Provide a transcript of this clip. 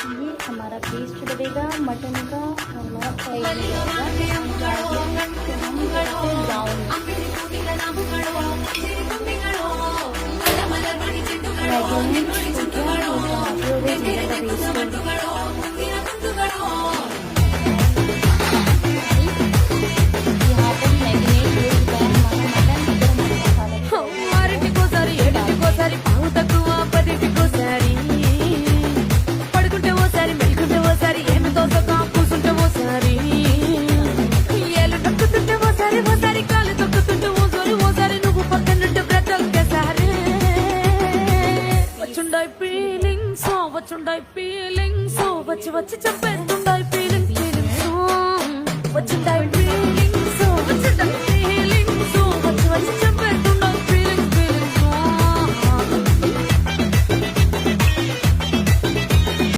ये हमारा paste डलेगा mutton का और फ्राई जाएगा। Feeling so, what you jump and don't I feeling so, what you feeling.